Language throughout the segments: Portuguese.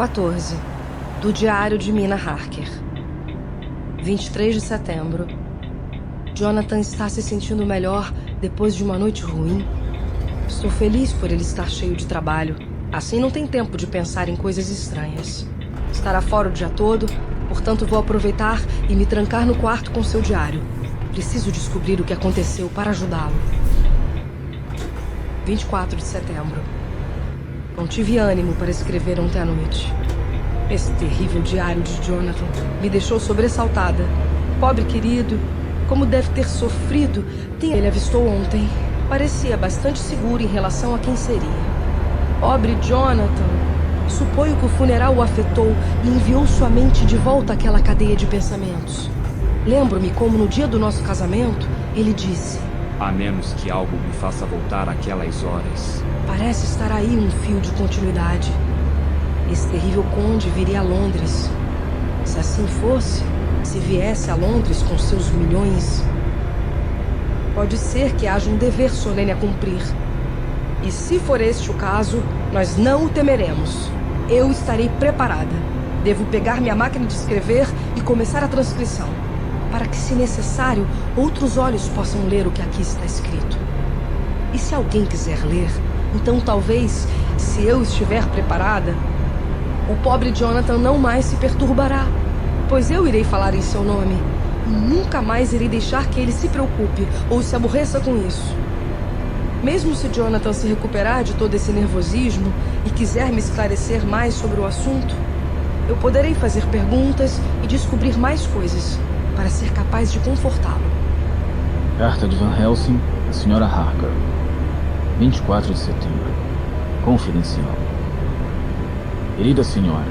14. Do Diário de Mina Harker. 23 de setembro. Jonathan está se sentindo melhor depois de uma noite ruim. Estou feliz por ele estar cheio de trabalho. Assim não tem tempo de pensar em coisas estranhas. Estará fora o dia todo, portanto vou aproveitar e me trancar no quarto com seu diário. Preciso descobrir o que aconteceu para ajudá-lo. 24 de setembro. Não tive ânimo para escrever ontem à noite. Esse terrível diário de Jonathan me deixou sobressaltada. Pobre querido, como deve ter sofrido. Ele avistou ontem. Parecia bastante seguro em relação a quem seria. Pobre Jonathan. Suponho que o funeral o afetou e enviou sua mente de volta àquela cadeia de pensamentos. Lembro-me como no dia do nosso casamento, ele disse: a menos que algo me faça voltar àquelas horas. Parece estar aí um fio de continuidade. Esse terrível conde viria a Londres. Se assim fosse, se viesse a Londres com seus milhões, pode ser que haja um dever solene a cumprir. E se for este o caso, nós não o temeremos. Eu estarei preparada. Devo pegar minha máquina de escrever e começar a transcrição, para que, se necessário, outros olhos possam ler o que aqui está escrito. E se alguém quiser ler, então talvez, se eu estiver preparada, o pobre Jonathan não mais se perturbará, pois eu irei falar em seu nome e nunca mais irei deixar que ele se preocupe ou se aborreça com isso. Mesmo se Jonathan se recuperar de todo esse nervosismo e quiser me esclarecer mais sobre o assunto, eu poderei fazer perguntas e descobrir mais coisas para ser capaz de confortá-lo. Carta de Van Helsing à Sra. Harker. 24 de setembro. Confidencial. Querida senhora,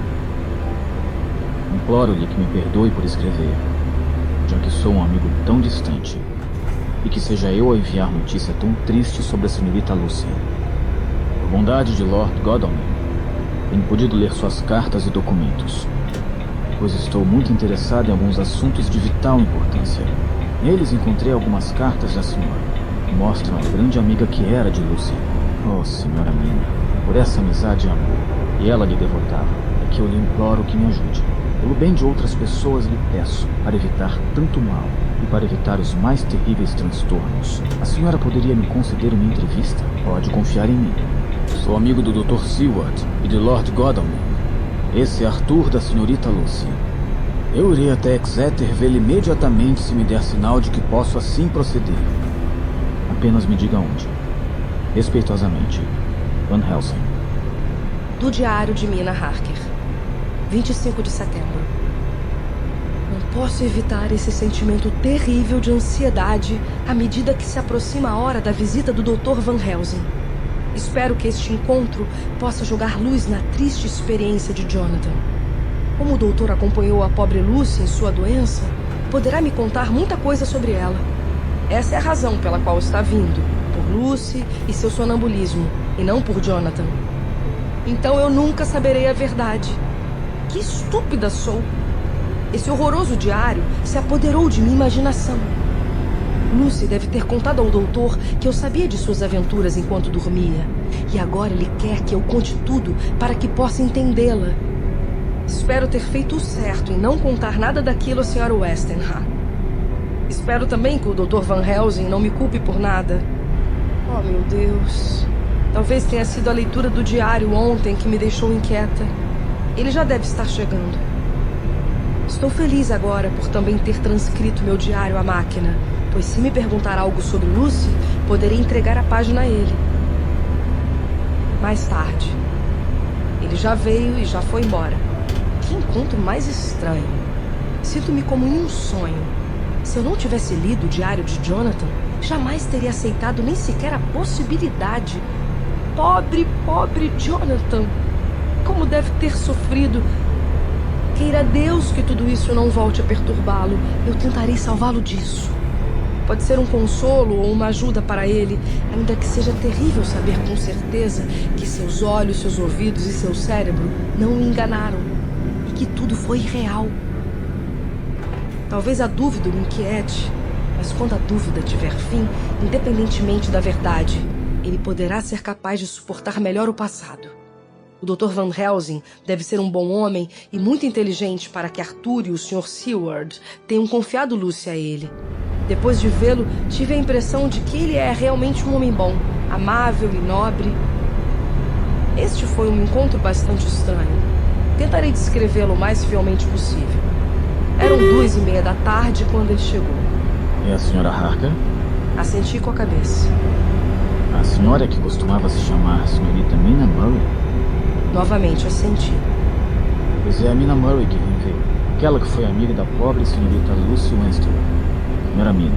imploro-lhe que me perdoe por escrever, já que sou um amigo tão distante, e que seja eu a enviar notícia tão triste sobre a senhorita Lucy. Por bondade de Lord Godalming, tenho podido ler suas cartas e documentos, pois estou muito interessado em alguns assuntos de vital importância. Neles encontrei algumas cartas da senhora, que mostram a grande amiga que era de Lucy. Oh, senhora Mina, por essa amizade e amor, e ela lhe devotava, é que eu lhe imploro que me ajude. Pelo bem de outras pessoas lhe peço, para evitar tanto mal e para evitar os mais terríveis transtornos. A senhora poderia me conceder uma entrevista? Pode confiar em mim. Sou amigo do Dr. Seward e de Lord Godalming. Esse é Arthur da senhorita Lucy. Eu irei até Exeter vê-lo imediatamente se me der sinal de que posso assim proceder. Apenas me diga onde. Respeitosamente, Van Helsing. Do Diário de Mina Harker. 25 de setembro. Não posso evitar esse sentimento terrível de ansiedade à medida que se aproxima a hora da visita do Dr. Van Helsing. Espero que este encontro possa jogar luz na triste experiência de Jonathan. Como o doutor acompanhou a pobre Lucy em sua doença, poderá me contar muita coisa sobre ela. Essa é a razão pela qual está vindo, por Lucy e seu sonambulismo, e não por Jonathan. Então eu nunca saberei a verdade. Que estúpida sou! Esse horroroso diário se apoderou de minha imaginação. Lucy deve ter contado ao doutor que eu sabia de suas aventuras enquanto dormia. E agora ele quer que eu conte tudo para que possa entendê-la. Espero ter feito o certo em não contar nada daquilo à Sra. Westenra. Espero também que o Dr. Van Helsing não me culpe por nada. Oh, meu Deus. Talvez tenha sido a leitura do diário ontem que me deixou inquieta. Ele já deve estar chegando. Estou feliz agora por também ter transcrito meu diário à máquina, pois se me perguntar algo sobre Lucy, poderei entregar a página a ele. Mais tarde. Ele já veio e já foi embora. Que encontro mais estranho. Sinto-me como em um sonho. Se eu não tivesse lido o diário de Jonathan, jamais teria aceitado nem sequer a possibilidade. Pobre, pobre Jonathan. Como deve ter sofrido. Queira Deus que tudo isso não volte a perturbá-lo. Eu tentarei salvá-lo disso. Pode ser um consolo ou uma ajuda para ele, ainda que seja terrível saber com certeza que seus olhos, seus ouvidos e seu cérebro não o enganaram e que tudo foi real. Talvez a dúvida o inquiete, mas quando a dúvida tiver fim, independentemente da verdade, ele poderá ser capaz de suportar melhor o passado. O Dr. Van Helsing deve ser um bom homem e muito inteligente para que Arthur e o Sr. Seward tenham confiado Lucy a ele. Depois de vê-lo, tive a impressão de que ele é realmente um homem bom, amável e nobre. Este foi um encontro bastante estranho. Tentarei descrevê-lo o mais fielmente possível. Eram 2:30 da tarde quando ele chegou. É a senhora Harker? Assenti com a cabeça. A senhora que costumava se chamar senhorita Mina Murray? Novamente assenti. Pois é a Mina Murray que vem ver. Aquela que foi amiga da pobre senhorita Lucy Wenster. Senhora Mina,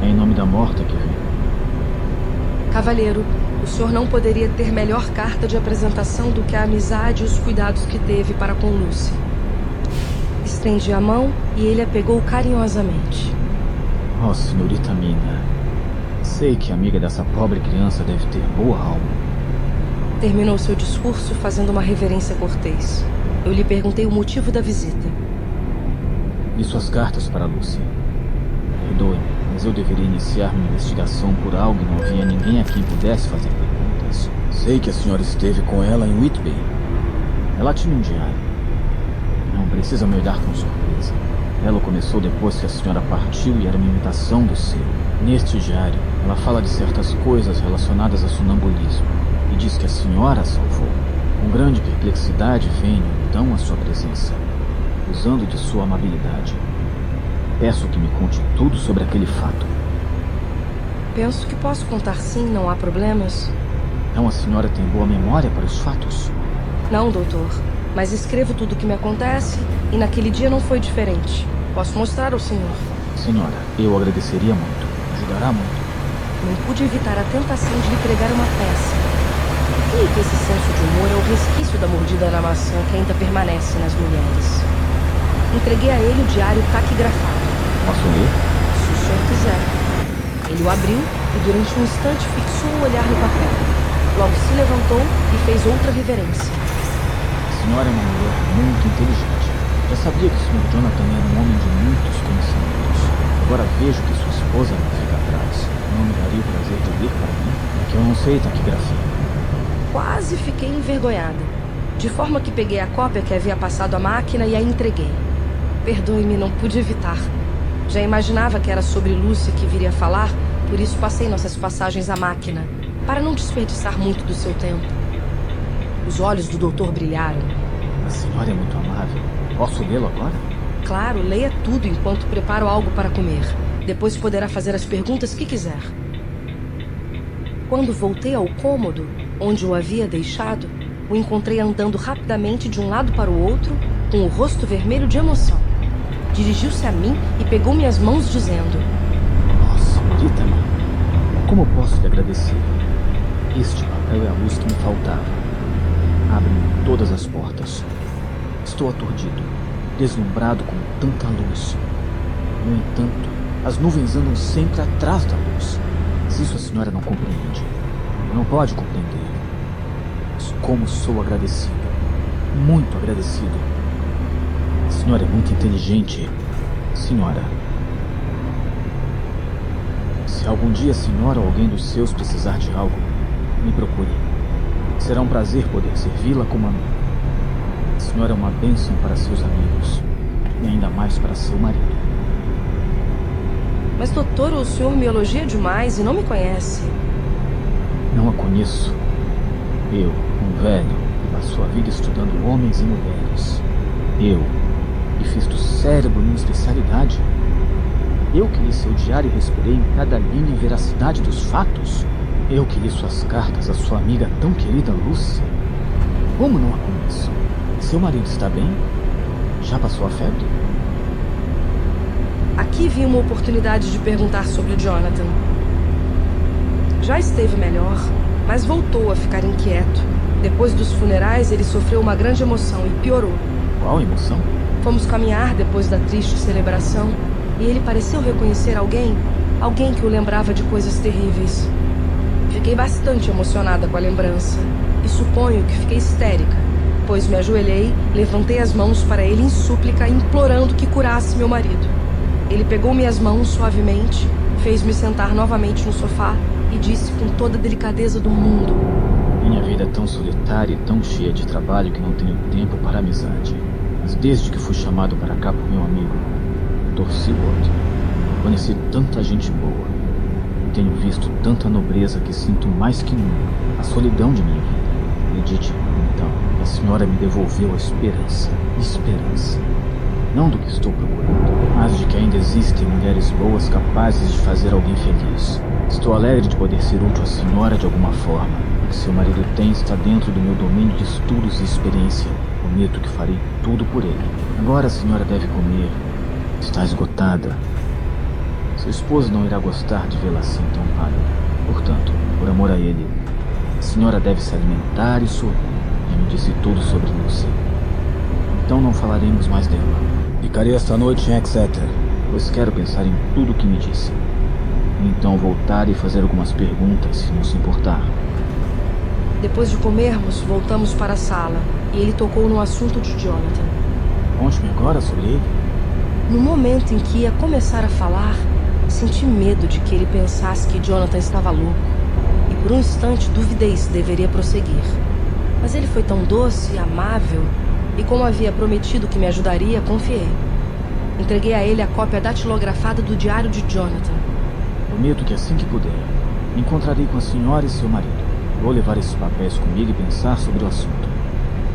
é em nome da morta que vem. Cavalheiro, o senhor não poderia ter melhor carta de apresentação do que a amizade e os cuidados que teve para com Lucy. Estendi a mão e ele a pegou carinhosamente. Oh, senhorita Mina. Sei que a amiga dessa pobre criança deve ter boa alma. Terminou seu discurso fazendo uma reverência cortês. Eu lhe perguntei o motivo da visita. E suas cartas para Lucy. Perdoe-me, mas eu deveria iniciar minha investigação por algo e não havia ninguém a quem pudesse fazer perguntas. Sei que a senhora esteve com ela em Whitby. Ela tinha um diário. Não precisa me olhar com surpresa. Ela começou depois que a senhora partiu e era uma imitação do seu. Neste diário, ela fala de certas coisas relacionadas a sonambulismo e diz que a senhora a salvou. Com grande perplexidade venho, então, à sua presença, usando de sua amabilidade. Peço que me conte tudo sobre aquele fato. Penso que posso contar sim, não há problemas. Então a senhora tem boa memória para os fatos? Não, doutor. Mas escrevo tudo o que me acontece e naquele dia não foi diferente. Posso mostrar ao senhor. Senhora, eu agradeceria muito. Ajudará muito. Não pude evitar a tentação de lhe pregar uma peça. E que esse senso de humor é o resquício da mordida na maçã que ainda permanece nas mulheres. Entreguei a ele o diário taquigrafado. Posso ler? Se o senhor quiser. Ele o abriu e durante um instante fixou o olhar no papel. Logo se levantou e fez outra reverência. A senhora é uma mulher muito inteligente. Já sabia que o Sr. Jonathan era um homem de muitos conhecimentos. Agora vejo que sua esposa não fica atrás. Não me daria o prazer de ler para mim, porque eu não sei taquigrafia. Quase fiquei envergonhada, de forma que peguei a cópia que havia passado à máquina e a entreguei. Perdoe-me, não pude evitar. Já imaginava que era sobre Lucy que viria falar, por isso passei nossas passagens à máquina, para não desperdiçar muito do seu tempo. Os olhos do doutor brilharam. A senhora é muito amável. Posso lê-lo agora? Claro, leia tudo enquanto preparo algo para comer. Depois poderá fazer as perguntas que quiser. Quando voltei ao cômodo, onde o havia deixado, o encontrei andando rapidamente de um lado para o outro, com o rosto vermelho de emoção. Dirigiu-se a mim e pegou minhas mãos, dizendo: Nossa, senhorita, como posso lhe agradecer? Este papel é a luz que me faltava. Abre-me todas as portas. Estou aturdido, deslumbrado com tanta luz. No entanto, as nuvens andam sempre atrás da luz. Se isso a senhora não compreende, não pode compreender. Mas como sou agradecido, muito agradecido. A senhora é muito inteligente. Senhora, se algum dia a senhora ou alguém dos seus precisar de algo, me procure. Será um prazer poder servi-la como a mim. A senhora é uma bênção para seus amigos e ainda mais para seu marido. Mas, doutor, o senhor me elogia demais e não me conhece. Não a conheço. Eu, um velho, que passou a vida estudando homens e mulheres. Eu, que fiz do cérebro minha especialidade. Eu que li seu diário e respirei em cada linha a veracidade dos fatos. Eu que li suas cartas à sua amiga tão querida Lucy. Como não a conheço? Seu marido está bem? Já passou a febre? Aqui vi uma oportunidade de perguntar sobre o Jonathan. Já esteve melhor, mas voltou a ficar inquieto. Depois dos funerais, ele sofreu uma grande emoção e piorou. Qual emoção? Fomos caminhar depois da triste celebração e ele pareceu reconhecer alguém que o lembrava de coisas terríveis. Fiquei bastante emocionada com a lembrança e suponho que fiquei histérica, pois me ajoelhei, levantei as mãos para ele em súplica, implorando que curasse meu marido. Ele pegou minhas mãos suavemente, fez-me sentar novamente no sofá e disse com toda a delicadeza do mundo: Minha vida é tão solitária e tão cheia de trabalho que não tenho tempo para amizade. Mas desde que fui chamado para cá por meu amigo, Dr. Seward, conheci tanta gente boa. E tenho visto tanta nobreza que sinto mais que nunca a solidão de minha vida. Acredite, então, a senhora me devolveu a esperança. Esperança. Não do que estou procurando, mas de que ainda existem mulheres boas capazes de fazer alguém feliz. Estou alegre de poder ser útil à senhora de alguma forma. O que seu marido tem está dentro do meu domínio de estudos e experiência. Prometo que farei tudo por ele. Agora a senhora deve comer. Está esgotada. Seu esposo não irá gostar de vê-la assim tão pálida. Portanto, por amor a ele, a senhora deve se alimentar e sorrir. Já me disse tudo sobre Lucy. Então não falaremos mais dela. Ficarei esta noite em Exeter, pois quero pensar em tudo o que me disse. Então voltar e fazer algumas perguntas, se não se importar. Depois de comermos, voltamos para a sala e ele tocou no assunto de Jonathan. Conte-me agora sobre ele. No momento em que ia começar a falar, senti medo de que ele pensasse que Jonathan estava louco. E por um instante duvidei se deveria prosseguir. Mas ele foi tão doce e amável, e como havia prometido que me ajudaria, confiei. Entreguei a ele a cópia datilografada do diário de Jonathan. Prometo que assim que puder, me encontrarei com a senhora e seu marido. Vou levar esses papéis comigo e pensar sobre o assunto.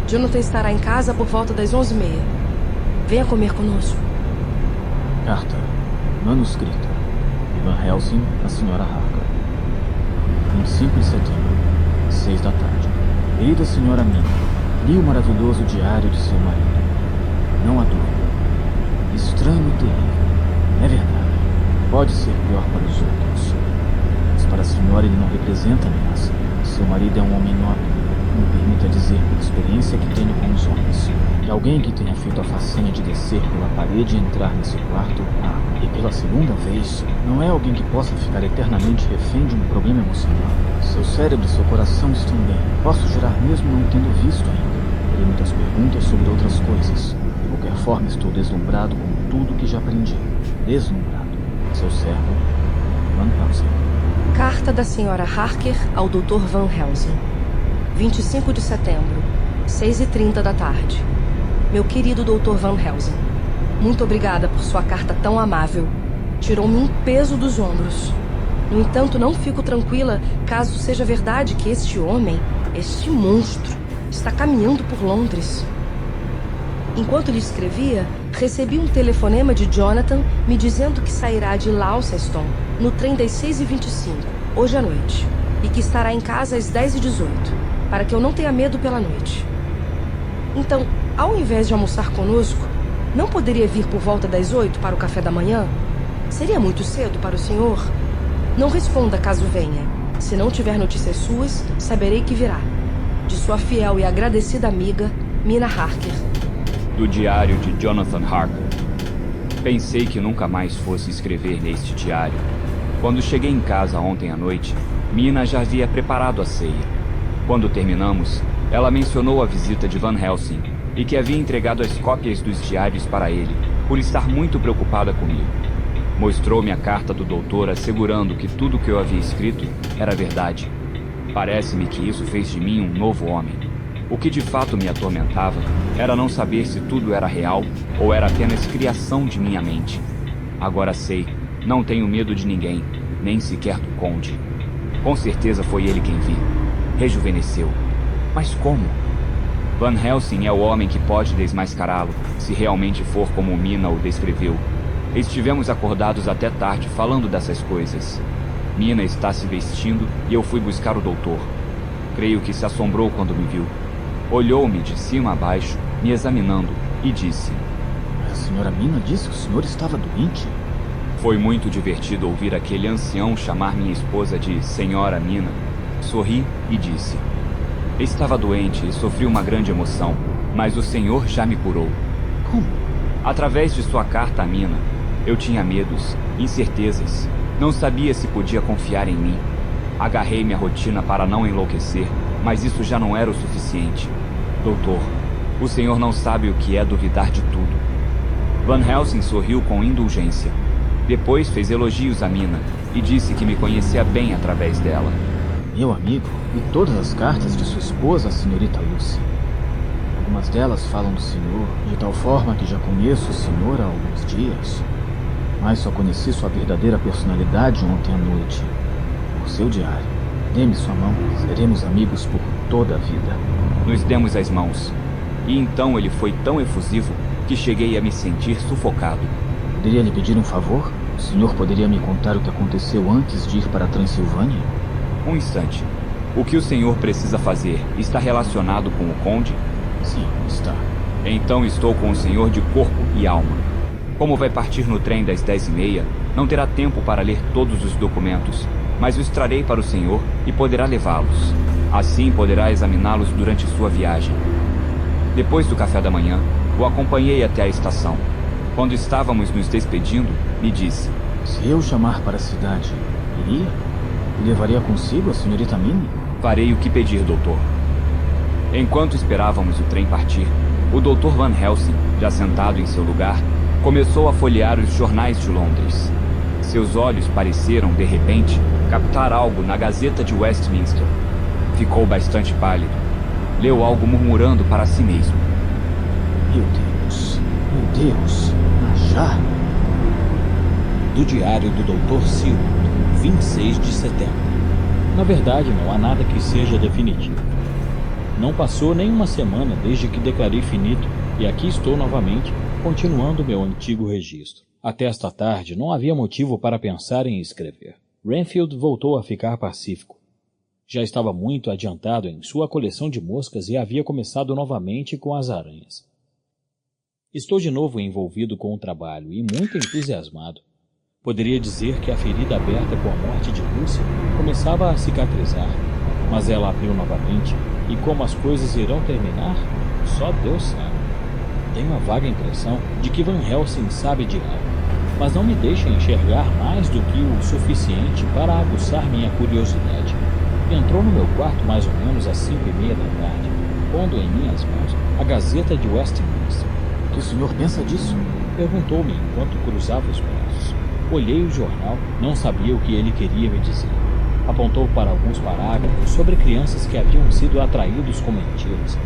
Jonathan estará em casa por volta das 11h30. Venha comer conosco. Carta manuscrita de Van Helsing à senhora Harker. 25 de setembro, 6 da tarde. Querida senhora Mina, li o maravilhoso diário de seu marido. Não há dúvida. Estranho e terrível. É verdade. Pode ser pior para os outros. Mas para a senhora ele não representa ameaça. Seu marido é um homem nobre. Me permita dizer, por experiência que tenho com os homens, que alguém que tenha feito a façanha de descer pela parede e entrar nesse quarto, e pela segunda vez, não é alguém que possa ficar eternamente refém de um problema emocional. Seu cérebro e seu coração estão bem. Posso jurar mesmo não tendo visto ainda. Terei muitas perguntas sobre outras coisas. De qualquer forma, estou deslumbrado com tudo que já aprendi. Deslumbrado. Seu servo, Van Helsing. Carta da senhora Harker ao Dr. Van Helsing. 25 de setembro, 6h30 da tarde. Meu querido Dr. Van Helsing, muito obrigada por sua carta tão amável. Tirou-me um peso dos ombros. No entanto, não fico tranquila caso seja verdade que este homem, este monstro, está caminhando por Londres. Enquanto lhe escrevia, recebi um telefonema de Jonathan me dizendo que sairá de Launceston no trem das 6h25, hoje à noite, e que estará em casa às 10h18, para que eu não tenha medo pela noite. Então, ao invés de almoçar conosco, não poderia vir por volta das 8 para o café da manhã? Seria muito cedo para o senhor? Não responda caso venha. Se não tiver notícias suas, saberei que virá. De sua fiel e agradecida amiga, Mina Harker. Do diário de Jonathan Harker. Pensei que nunca mais fosse escrever neste diário. Quando cheguei em casa ontem à noite, Mina já havia preparado a ceia. Quando terminamos, ela mencionou a visita de Van Helsing e que havia entregado as cópias dos diários para ele, por estar muito preocupada comigo. Mostrou-me a carta do doutor assegurando que tudo o que eu havia escrito era verdade. Parece-me que isso fez de mim um novo homem. O que de fato me atormentava era não saber se tudo era real ou era apenas criação de minha mente. Agora sei, não tenho medo de ninguém, nem sequer do conde. Com certeza foi ele quem vi. Rejuvenesceu. Mas como? Van Helsing é o homem que pode desmascará-lo, se realmente for como Mina o descreveu. Estivemos acordados até tarde falando dessas coisas. Mina está se vestindo e eu fui buscar o doutor. Creio que se assombrou quando me viu. Olhou-me de cima a baixo, me examinando, e disse: A senhora Mina disse que o senhor estava doente? Foi muito divertido ouvir aquele ancião chamar minha esposa de Senhora Mina. Sorri e disse: Estava doente e sofri uma grande emoção, mas o Senhor já me curou. Como? Através de sua carta a Mina, eu tinha medos, incertezas. Não sabia se podia confiar em mim. Agarrei minha rotina para não enlouquecer, mas isso já não era o suficiente. Doutor, o senhor não sabe o que é duvidar de tudo. Van Helsing sorriu com indulgência. Depois fez elogios a Mina e disse que me conhecia bem através dela. Meu amigo, li todas as cartas de sua esposa, a senhorita Lucy. Algumas delas falam do senhor, de tal forma que já conheço o senhor há alguns dias. Mas só conheci sua verdadeira personalidade ontem à noite. Por seu diário. Dê-me sua mão, seremos amigos por toda a vida. Nos demos as mãos. E então ele foi tão efusivo que cheguei a me sentir sufocado. Poderia lhe pedir um favor? O senhor poderia me contar o que aconteceu antes de ir para a Transilvânia? Um instante. O que o senhor precisa fazer está relacionado com o conde? Sim, está. Então estou com o senhor de corpo e alma. Como vai partir no trem das 10h30, não terá tempo para ler todos os documentos, mas os trarei para o senhor e poderá levá-los. Assim poderá examiná-los durante sua viagem. Depois do café da manhã, o acompanhei até a estação. Quando estávamos nos despedindo, me disse: se eu chamar para a cidade, iria? E levaria consigo a senhorita Minnie? Farei o que pedir, doutor. Enquanto esperávamos o trem partir, o Dr. Van Helsing, já sentado em seu lugar, começou a folhear os jornais de Londres. Seus olhos pareceram, de repente, captar algo na Gazeta de Westminster. Ficou bastante pálido. Leu algo murmurando para si mesmo. Meu Deus, já? Do diário do Dr. Seward, 26 de setembro. Na verdade, não há nada que seja definitivo. Não passou nem uma semana desde que declarei finito, e aqui estou novamente, continuando meu antigo registro. Até esta tarde não havia motivo para pensar em escrever. Renfield voltou a ficar pacífico. Já estava muito adiantado em sua coleção de moscas e havia começado novamente com as aranhas. Estou de novo envolvido com o trabalho e muito entusiasmado. Poderia dizer que a ferida aberta com a morte de Lucy começava a cicatrizar, mas ela abriu novamente, e como as coisas irão terminar, só Deus sabe. Tenho a vaga impressão de que Van Helsing sabe de algo, mas não me deixa enxergar mais do que o suficiente para aguçar minha curiosidade. Entrou no meu quarto mais ou menos às 5h30 da tarde, pondo em minhas mãos a Gazeta de Westminster. O que o senhor pensa disso? Perguntou-me enquanto cruzava os braços. Olhei o jornal, não sabia o que ele queria me dizer. Apontou para alguns parágrafos sobre crianças que haviam sido atraídos com mentiras.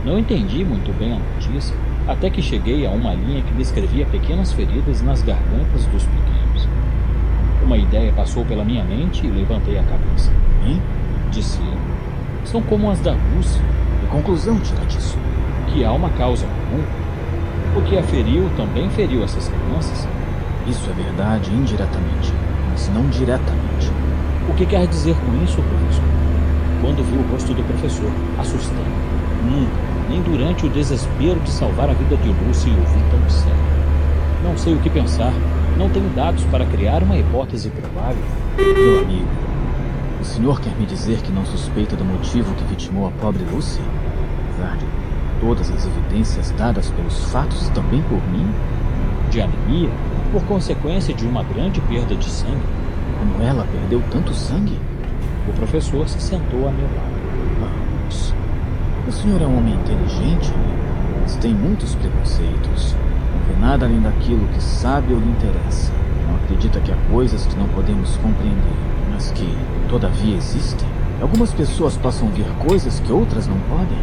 Não entendi muito bem a notícia, até que cheguei a uma linha que descrevia pequenas feridas nas gargantas dos pequenos. Uma ideia passou pela minha mente e levantei a cabeça. Hein? Disse ele. São como as da Lucy. Que conclusão tira disso? Que há uma causa comum. O que a feriu também feriu essas crianças. Isso é verdade indiretamente, mas não diretamente. O que quer dizer com isso, professor? Quando vi o rosto do professor, assustei. Nunca, nem durante o desespero de salvar a vida de Lucy, o vi tão sério. Não sei o que pensar. Não tenho dados para criar uma hipótese provável. Meu amigo, o senhor quer me dizer que não suspeita do motivo que vitimou a pobre Lucy? Apesar de todas as evidências dadas pelos fatos e também por mim? De anemia, por consequência de uma grande perda de sangue. Como ela perdeu tanto sangue? O professor se sentou a meu lado. Vamos. O senhor é um homem inteligente, mas tem muitos preconceitos. Não vê nada além daquilo que sabe ou lhe interessa. Não acredita que há coisas que não podemos compreender, mas que, todavia, existem. Algumas pessoas possam ver coisas que outras não podem.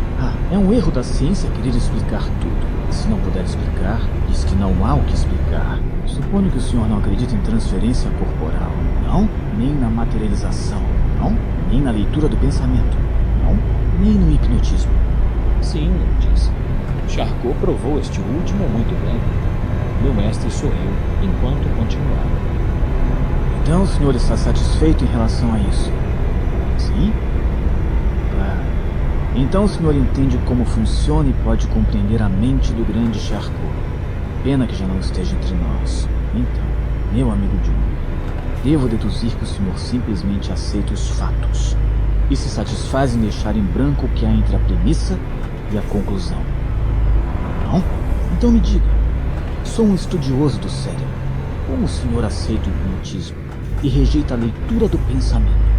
É um erro da ciência querer explicar tudo. E se não puder explicar, diz que não há o que explicar. Suponho que o senhor não acredita em transferência corporal. Não? Nem na materialização. Não? Nem na leitura do pensamento. Não? Nem no hipnotismo. Sim, eu disse. Charcot provou este último muito bem. Meu mestre sorriu, enquanto continuava. Então o senhor está satisfeito em relação a isso? Sim? Claro. Então o senhor entende como funciona e pode compreender a mente do grande Charcot. Pena que já não esteja entre nós. Então, meu amigo John, devo deduzir que o senhor simplesmente aceita os fatos e se satisfaz em deixar em branco o que há entre a premissa e a conclusão. Não? Então me diga, sou um estudioso do cérebro. Como o senhor aceita o hipnotismo e rejeita a leitura do pensamento?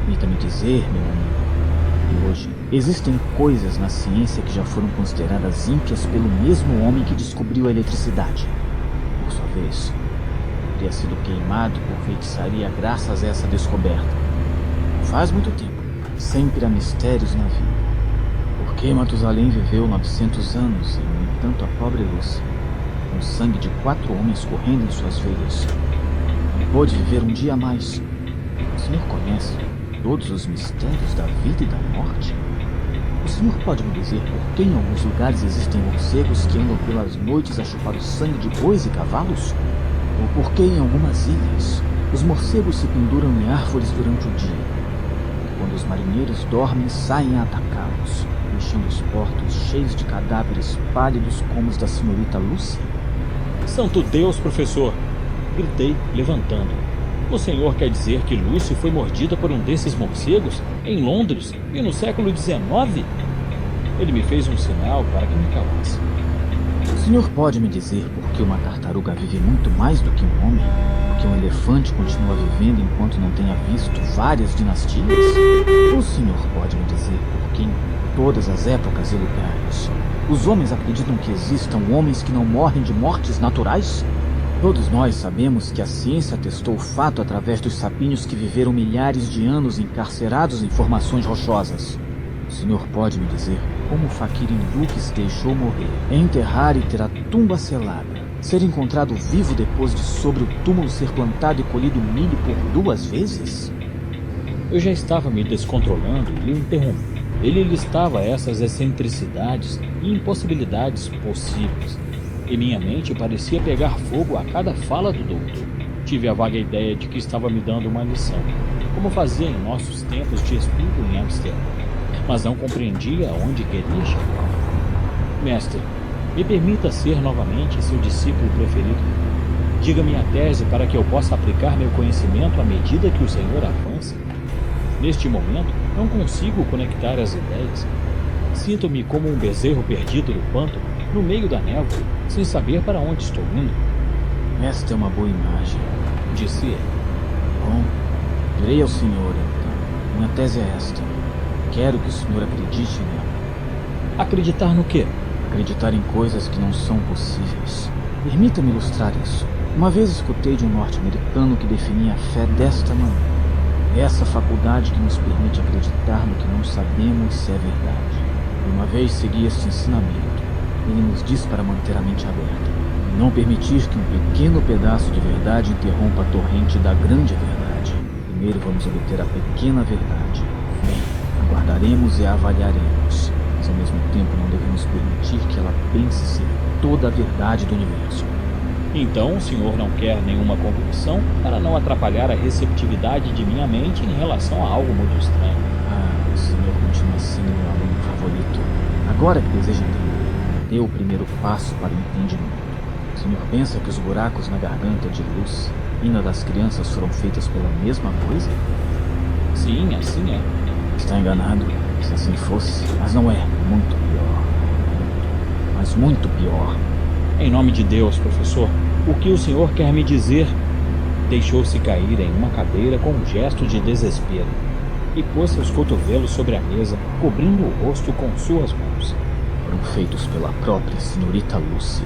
Permita-me dizer, meu amigo, que hoje existem coisas na ciência que já foram consideradas ímpias pelo mesmo homem que descobriu a eletricidade. Por sua vez, teria sido queimado por feitiçaria graças a essa descoberta. Faz muito tempo. Sempre há mistérios na vida. Por que Matusalém viveu 900 anos e, no entanto, a pobre Lucy, com o sangue de 4 homens correndo em suas veias, não pôde viver um dia a mais? O senhor conhece todos os mistérios da vida e da morte? O senhor pode me dizer por que em alguns lugares existem morcegos que andam pelas noites a chupar o sangue de bois e cavalos? Ou por que em algumas ilhas os morcegos se penduram em árvores durante o dia? E quando os marinheiros dormem, saem a atacá-los, deixando os portos cheios de cadáveres pálidos como os da senhorita Lucy? Santo Deus, professor! Gritei, levantando. O senhor quer dizer que Lucy foi mordida por um desses morcegos em Londres e no século XIX? Ele me fez um sinal para que me calasse. O senhor pode me dizer por que uma tartaruga vive muito mais do que um homem? Por que um elefante continua vivendo enquanto não tenha visto várias dinastias? O senhor pode me dizer por que em todas as épocas e lugares os homens acreditam que existam homens que não morrem de mortes naturais? Todos nós sabemos que a ciência testou o fato através dos sapinhos que viveram milhares de anos encarcerados em formações rochosas. O senhor pode me dizer como o faquir hindu que se deixou morrer, enterrar e ter a tumba selada, ser encontrado vivo depois de sobre o túmulo ser plantado e colhido milho por 2 vezes? Eu já estava me descontrolando e o interrompi. Ele listava essas excentricidades e impossibilidades possíveis, e minha mente parecia pegar fogo a cada fala do doutor. Tive a vaga ideia de que estava me dando uma lição, como fazia em nossos tempos de estudo em Amsterdã, mas não compreendia aonde queria chegar. Mestre, me permita ser novamente seu discípulo preferido. Diga-me a tese para que eu possa aplicar meu conhecimento à medida que o senhor avança. Neste momento, não consigo conectar as ideias. Sinto-me como um bezerro perdido no pântano, no meio da névoa, sem saber para onde estou indo. Esta é uma boa imagem, Disse ele. Bom, direi ao senhor, então. Minha tese é esta. Quero que o senhor acredite nela. Acreditar no quê? Acreditar em coisas que não são possíveis. Permita-me ilustrar isso. Uma vez escutei de um norte-americano que definia a fé desta maneira: essa faculdade que nos permite acreditar no que não sabemos se é verdade. E uma vez segui este ensinamento. Ele nos diz para manter a mente aberta e não permitir que um pequeno pedaço de verdade interrompa a torrente da grande verdade. Primeiro vamos obter a pequena verdade. Bem, aguardaremos e a avaliaremos, mas ao mesmo tempo não devemos permitir que ela pense ser toda a verdade do universo. Então o senhor não quer nenhuma convicção para não atrapalhar a receptividade de minha mente em relação a algo muito estranho. O senhor continua sendo meu aluno favorito. Agora que deseja entender, dê o primeiro passo para o entendimento. O senhor pensa que os buracos na garganta de Lucy e na das crianças foram feitos pela mesma coisa? Sim, assim é. Está enganado, se assim fosse, mas não é. Muito pior. Mas muito pior. Em nome de Deus, professor, o que o senhor quer me dizer? Deixou-se cair em uma cadeira com um gesto de desespero e pôs seus cotovelos sobre a mesa, cobrindo o rosto com suas mãos. Foram feitos pela própria senhorita Lucy.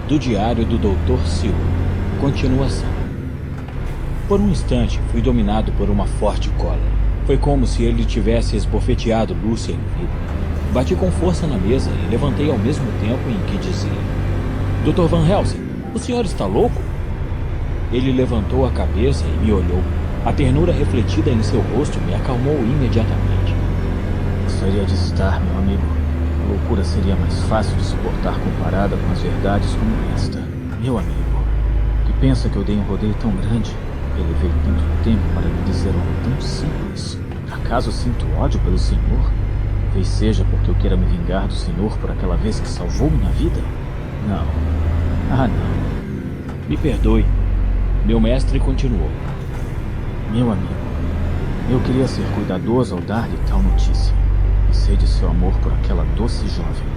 Do Diário do Dr. Seward. Continuação. Por um instante, fui dominado por uma forte cólera. Foi como se ele tivesse esbofeteado Lucy em vida. Bati com força na mesa e levantei ao mesmo tempo em que dizia: Dr. Van Helsing, o senhor está louco? Ele levantou a cabeça e me olhou. A ternura refletida em seu rosto me acalmou imediatamente. Gostaria de estar, meu amigo. A loucura seria mais fácil de suportar comparada com as verdades como esta. Meu amigo, que pensa que eu dei um rodeio tão grande e levei tanto tempo para lhe dizer algo tão simples? Acaso sinto ódio pelo senhor? Talvez seja porque eu queira me vingar do senhor por aquela vez que salvou minha vida? Não. Não. Me perdoe. Meu mestre continuou. Meu amigo, eu queria ser cuidadoso ao dar-lhe tal notícia. E sei de seu amor por aquela doce jovem.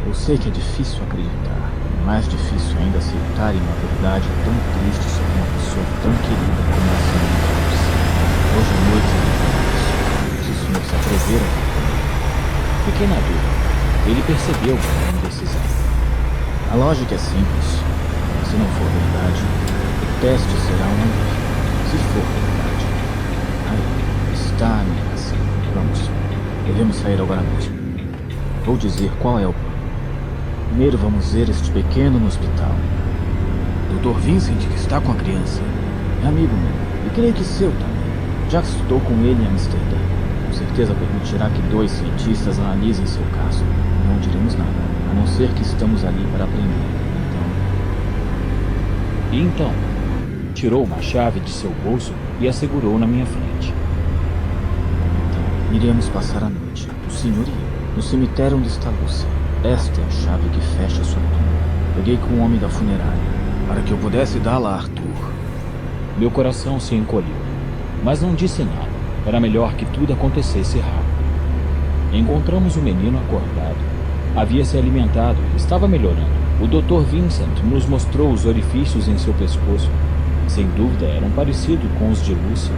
Eu sei que é difícil acreditar, e mais difícil ainda aceitar em uma verdade tão triste sobre uma pessoa tão querida como a senhorita Lucy. Hoje à noite eu vou fazer isso. Se o senhor se atrever a fazer. Fiquei na dúvida. Ele percebeu a minha indecisão. A lógica é simples. Se Se não for verdade, o teste será um erro. Se for verdade, aí está a ameaça. Vamos, devemos sair agora mesmo. Vou dizer qual é o plano. Primeiro vamos ver este pequeno no hospital. Dr. Vincent, que está com a criança, é amigo meu, e creio que seu também. Já que estou com ele em Amsterdã, com certeza permitirá que 2 cientistas analisem seu caso. Não diremos nada, a não ser que estamos ali para aprender. Então, tirou uma chave de seu bolso e a segurou na minha frente. Então, iremos passar a noite, o senhor e eu, no cemitério onde está Lúcia. Esta é a chave que fecha sua tumba. Peguei com o homem da funerária, para que eu pudesse dá-la a Arthur. Meu coração se encolheu, mas não disse nada. Era melhor que tudo acontecesse rápido. Encontramos o menino acordado. Havia se alimentado e estava melhorando. O Dr. Vincent nos mostrou os orifícios em seu pescoço. Sem dúvida eram parecidos com os de Lúcia.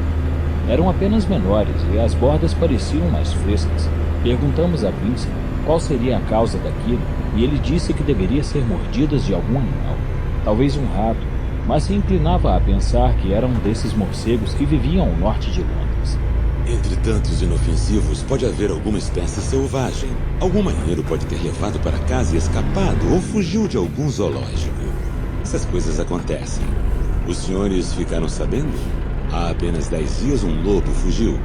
Eram apenas menores e as bordas pareciam mais frescas. Perguntamos a Vincent qual seria a causa daquilo e ele disse que deveria ser mordidas de algum animal. Talvez um rato, mas se inclinava a pensar que era um desses morcegos que viviam ao norte de Londres. Entre tantos inofensivos, pode haver alguma espécie selvagem. Algum marinheiro pode ter levado para casa e escapado, ou fugiu de algum zoológico. Essas coisas acontecem. Os senhores ficaram sabendo? Há apenas 10 dias um lobo fugiu.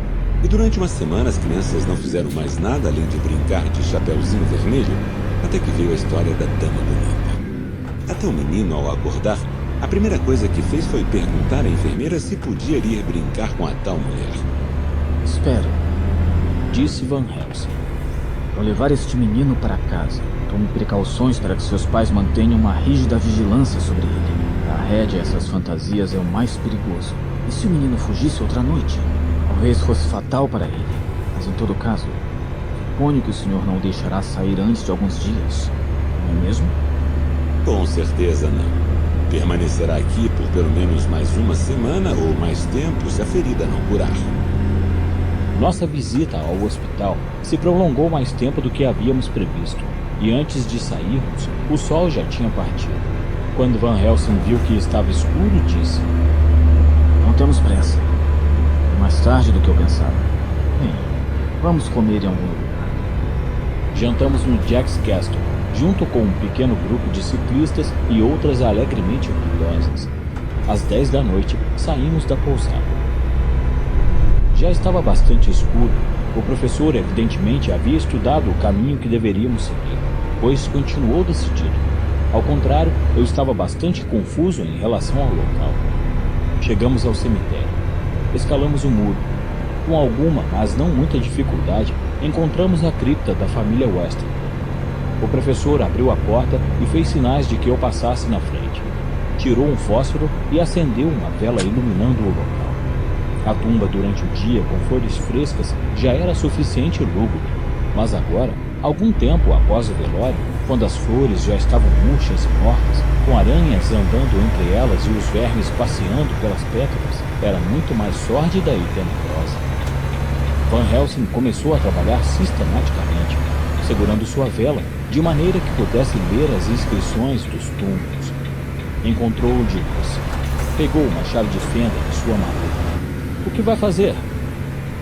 E durante uma semana as crianças não fizeram mais nada além de brincar de chapeuzinho vermelho, até que veio a história da Dama Bonita. Até o menino, ao acordar, a primeira coisa que fez foi perguntar à enfermeira se podia ir brincar com a tal mulher. Espero, Disse Van Helsing. ao levar este menino para casa, tome precauções para que seus pais mantenham uma rígida vigilância sobre ele. A rédea a essas fantasias é o mais perigoso. E se o menino fugisse outra noite? Talvez fosse fatal para ele. Mas em todo caso, suponho que o senhor não o deixará sair antes de alguns dias. Não é mesmo? Com certeza não. Permanecerá aqui por pelo menos mais uma semana ou mais tempo se a ferida não curar. Nossa visita ao hospital se prolongou mais tempo do que havíamos previsto, e antes de sairmos, o sol já tinha partido. Quando Van Helsing viu que estava escuro, disse: Não temos pressa. É mais tarde do que eu pensava. Bem, vamos comer em algum lugar. Jantamos no Jack's Castle, junto com um pequeno grupo de ciclistas e outras alegremente orgulhosas. Às 10 da noite, saímos da pousada. Já estava bastante escuro. O professor evidentemente havia estudado o caminho que deveríamos seguir, pois continuou decidido. Ao contrário, eu estava bastante confuso em relação ao local. Chegamos ao cemitério. Escalamos o muro. Com alguma, mas não muita dificuldade, encontramos a cripta da família Weston. O professor abriu a porta e fez sinais de que eu passasse na frente. Tirou um fósforo e acendeu uma vela iluminando o local. A tumba durante o dia, com flores frescas, já era suficiente lúgubre. Mas agora, algum tempo após o velório, quando as flores já estavam murchas e mortas, com aranhas andando entre elas e os vermes passeando pelas pétalas, era muito mais sórdida e tenebrosa. Van Helsing começou a trabalhar sistematicamente, segurando sua vela, de maneira que pudesse ler as inscrições dos túmulos. Encontrou o de Lúcia. Pegou uma chave de fenda de sua maleta. O que vai fazer?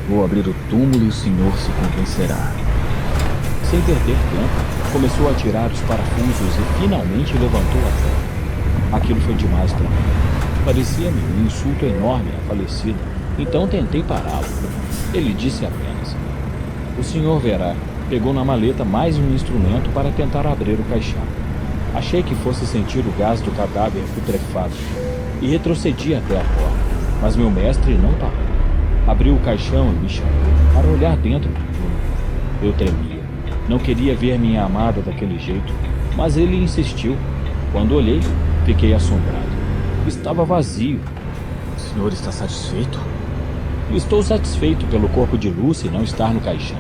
Vou abrir o túmulo e o senhor se convencerá. Sem perder tempo, começou a tirar os parafusos e finalmente levantou a vela. Aquilo foi demais para mim. Parecia-me um insulto enorme à falecida, então tentei pará-lo. Ele disse apenas: O senhor verá. Pegou na maleta mais um instrumento para tentar abrir o caixão. Achei que fosse sentir o gás do cadáver putrefado e retrocedi até a porta, mas meu mestre não parou. Abriu o caixão e me chamou para olhar dentro do túmulo. Eu tremia. Não queria ver minha amada daquele jeito, mas ele insistiu. Quando olhei, fiquei assombrado. Estava vazio. O senhor está satisfeito? Estou satisfeito pelo corpo de Lucy não estar no caixão.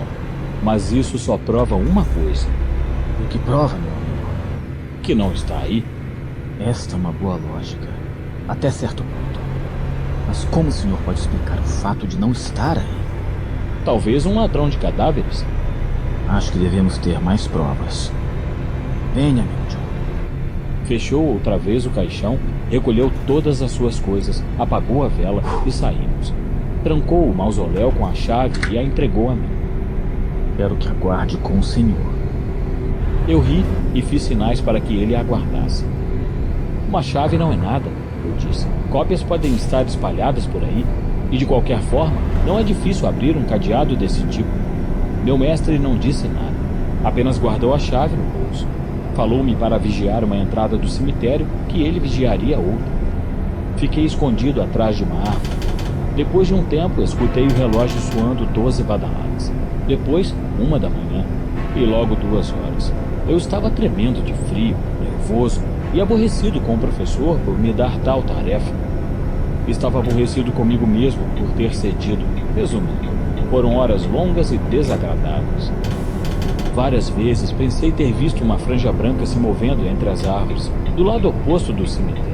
Mas isso só prova uma coisa. O que prova, meu amigo? Que não está aí. Esta é uma boa lógica, até certo ponto. Mas como o senhor pode explicar o fato de não estar aí? Talvez um ladrão de cadáveres. Acho que devemos ter mais provas. Venha, meu John. Fechou outra vez o caixão, recolheu todas as suas coisas, apagou a vela e saímos. Trancou o mausoléu com a chave e a entregou a mim. Quero que aguarde com o Senhor. Eu ri e fiz sinais para que ele aguardasse. Uma chave não é nada, eu disse. Cópias podem estar espalhadas por aí, e de qualquer forma, não é difícil abrir um cadeado desse tipo. Meu mestre não disse nada, apenas guardou a chave no bolso. Falou-me para vigiar uma entrada do cemitério, que ele vigiaria outra. Fiquei escondido atrás de uma árvore. Depois de um tempo, escutei o relógio soando 12 badaladas. Depois, 1 da manhã, e logo 2 horas. Eu estava tremendo de frio, nervoso e aborrecido com o professor por me dar tal tarefa. Estava aborrecido comigo mesmo por ter cedido. Resumindo, foram horas longas e desagradáveis. Várias vezes pensei ter visto uma franja branca se movendo entre as árvores, do lado oposto do cemitério.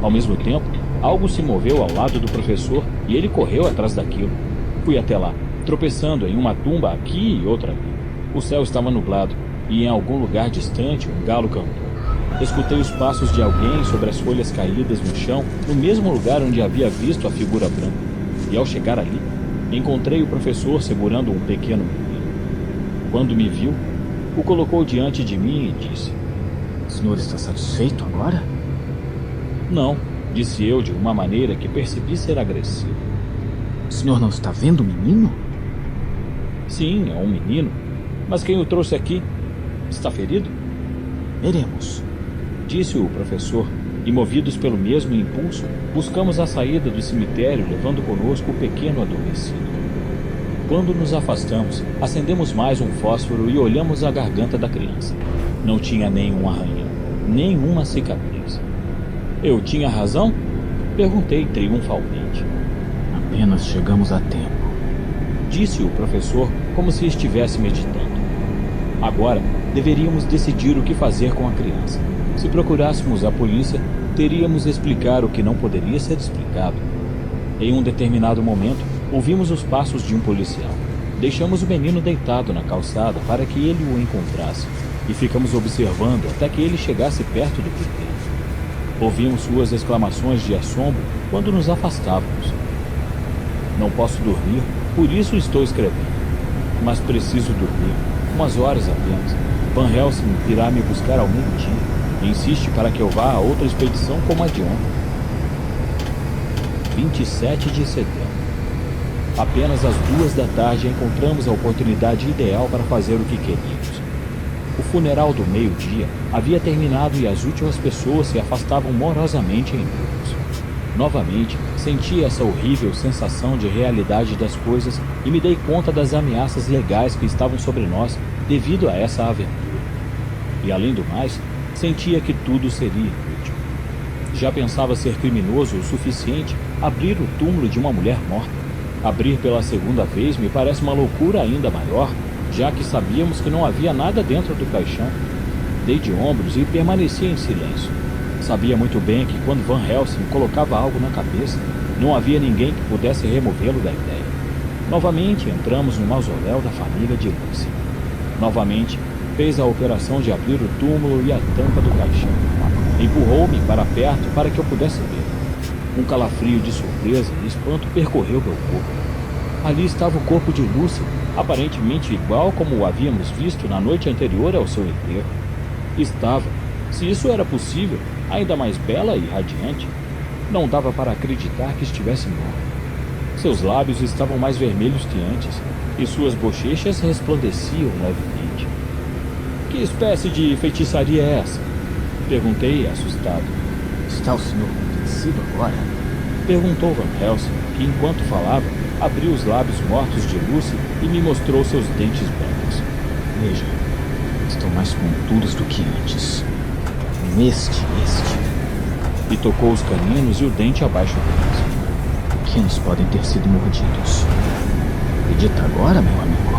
Ao mesmo tempo, algo se moveu ao lado do professor e ele correu atrás daquilo. Fui até lá, tropeçando em uma tumba aqui e outra ali. O céu estava nublado e em algum lugar distante um galo cantou. Escutei os passos de alguém sobre as folhas caídas no chão, no mesmo lugar onde havia visto a figura branca. E ao chegar ali, encontrei o professor segurando um pequeno menino. Quando me viu, o colocou diante de mim e disse: O senhor está satisfeito agora? Não, disse eu de uma maneira que percebi ser agressiva. O senhor não está vendo o menino? Sim, é um menino. Mas quem o trouxe aqui? Está ferido? Veremos, disse o professor, e movidos pelo mesmo impulso, buscamos a saída do cemitério, levando conosco o pequeno adormecido. Quando nos afastamos, acendemos mais um fósforo e olhamos a garganta da criança. Não tinha nenhum arranhão, nenhuma cicatriz. Eu tinha razão? Perguntei triunfalmente. Apenas chegamos a tempo, disse o professor, como se estivesse meditando. Agora, deveríamos decidir o que fazer com a criança. Se procurássemos a polícia, teríamos explicar o que não poderia ser explicado. Em um determinado momento, ouvimos os passos de um policial. Deixamos o menino deitado na calçada para que ele o encontrasse e ficamos observando até que ele chegasse perto do pequeno. Ouvimos suas exclamações de assombro quando nos afastávamos. Não posso dormir, por isso estou escrevendo. Mas preciso dormir, umas horas apenas. Van Helsing irá me buscar ao meio-dia e insiste para que eu vá a outra expedição como a de ontem. 27 de setembro. Apenas às 2 da tarde encontramos a oportunidade ideal para fazer o que queríamos. O funeral do meio-dia havia terminado e as últimas pessoas se afastavam morosamente em grupos. Novamente, senti essa horrível sensação de realidade das coisas e me dei conta das ameaças legais que estavam sobre nós devido a essa aventura. E além do mais, sentia que tudo seria inútil. Já pensava ser criminoso o suficiente abrir o túmulo de uma mulher morta. Abrir pela segunda vez me parece uma loucura ainda maior, já que sabíamos que não havia nada dentro do caixão. Dei de ombros e permaneci em silêncio. Sabia muito bem que quando Van Helsing colocava algo na cabeça, não havia ninguém que pudesse removê-lo da ideia. Novamente entramos no mausoléu da família de Lucy. Novamente fez a operação de abrir o túmulo e a tampa do caixão. Empurrou-me para perto para que eu pudesse ver. Um calafrio de surpresa e espanto percorreu meu corpo. Ali estava o corpo de Lucy, aparentemente igual como o havíamos visto na noite anterior ao seu enterro. Estava, se isso era possível, ainda mais bela e radiante. Não dava para acreditar que estivesse morta. Seus lábios estavam mais vermelhos que antes, e suas bochechas resplandeciam levemente. Que espécie de feitiçaria é essa? Perguntei, assustado. Está o senhor convencido agora? Perguntou Van Helsing, que enquanto falava, abriu os lábios mortos de Lucy e me mostrou seus dentes brancos. Veja, estão mais pontudos do que antes. Este. E tocou os caninos e o dente abaixo deles. Pequenos podem ter sido mordidos. Acredita agora, meu amigo?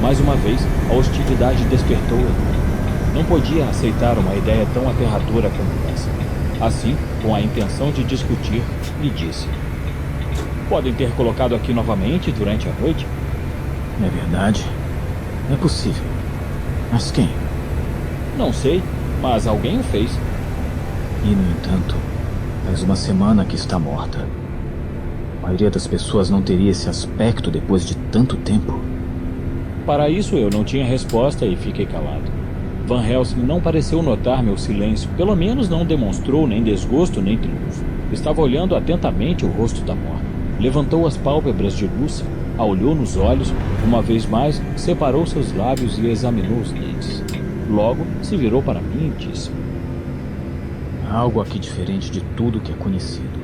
Mais uma vez, a hostilidade despertou em mim. Não podia aceitar uma ideia tão aterradora como essa. Assim, com a intenção de discutir, lhe disse: podem ter colocado aqui novamente durante a noite? É verdade. É possível. Mas quem? Não sei, mas alguém o fez. E, no entanto, faz uma semana que está morta. A maioria das pessoas não teria esse aspecto depois de tanto tempo. Para isso eu não tinha resposta e fiquei calado. Van Helsing não pareceu notar meu silêncio, pelo menos não demonstrou nem desgosto nem triunfo. Estava olhando atentamente o rosto da morta. Levantou as pálpebras de Lucy, a olhou nos olhos, uma vez mais separou seus lábios e examinou os dentes. Logo se virou para mim e disse: Há algo aqui diferente de tudo que é conhecido.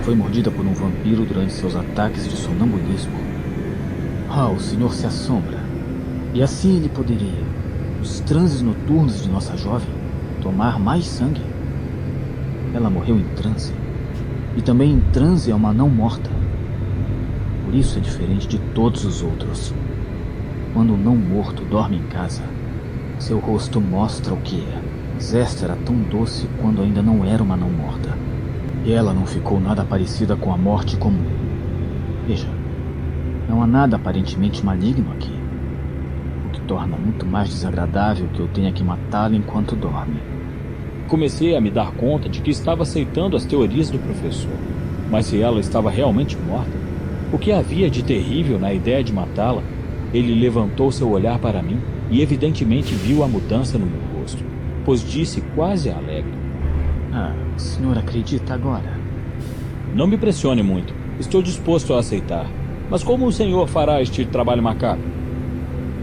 Foi mordida por um vampiro durante seus ataques de sonambulismo. O senhor se assombra. E assim ele poderia, nos transes noturnos de nossa jovem, tomar mais sangue. Ela morreu em transe. E também em transe é uma não morta. Por isso é diferente de todos os outros. Quando um não morto dorme em casa, seu rosto mostra o que é. Mas esta era tão doce quando ainda não era uma não morta. E ela não ficou nada parecida com a morte comum. Veja, não há nada aparentemente maligno aqui. O que torna muito mais desagradável que eu tenha que matá-la enquanto dorme. Comecei a me dar conta de que estava aceitando as teorias do professor. Mas se ela estava realmente morta, o que havia de terrível na ideia de matá-la? Ele levantou seu olhar para mim e evidentemente viu a mudança no meu rosto, pois disse quase alegre: O senhor acredita agora? Não me pressione muito. Estou disposto a aceitar. Mas como o senhor fará este trabalho macabro?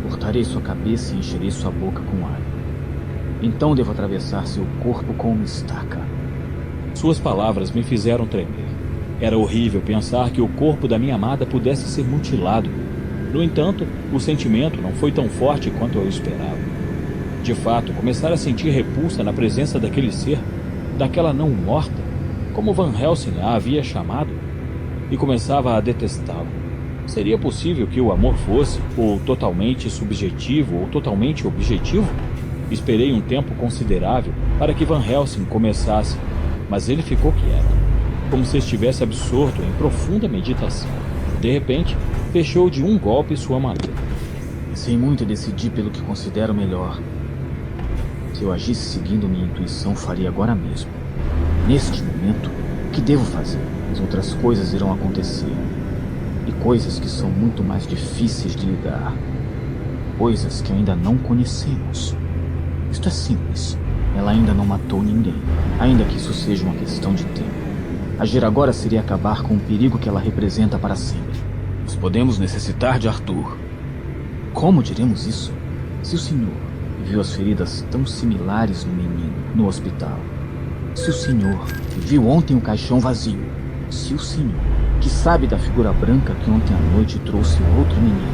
Cortarei sua cabeça e encherei sua boca com alho. Então devo atravessar seu corpo com uma estaca. Suas palavras me fizeram tremer. Era horrível pensar que o corpo da minha amada pudesse ser mutilado. No entanto, o sentimento não foi tão forte quanto eu esperava. De fato, começara a sentir repulsa na presença daquele ser, daquela não morta, como Van Helsing a havia chamado, e começava a detestá-lo. Seria possível que o amor fosse ou totalmente subjetivo ou totalmente objetivo? Esperei um tempo considerável para que Van Helsing começasse, mas ele ficou quieto, como se estivesse absorto em profunda meditação. De repente, fechou de um golpe sua maleta. Pensei muito e decidi pelo que considero melhor. Se eu agisse seguindo minha intuição, faria agora mesmo. Neste momento, o que devo fazer? As outras coisas irão acontecer. E coisas que são muito mais difíceis de lidar. Coisas que ainda não conhecemos. Isto é simples. Ela ainda não matou ninguém, ainda que isso seja uma questão de tempo. Agir agora seria acabar com o perigo que ela representa para sempre. Nós podemos necessitar de Arthur. Como diremos isso? Se o senhor viu as feridas tão similares no menino no hospital. Se o senhor viu ontem o caixão vazio. Se o senhor, que sabe da figura branca que ontem à noite trouxe outro menino,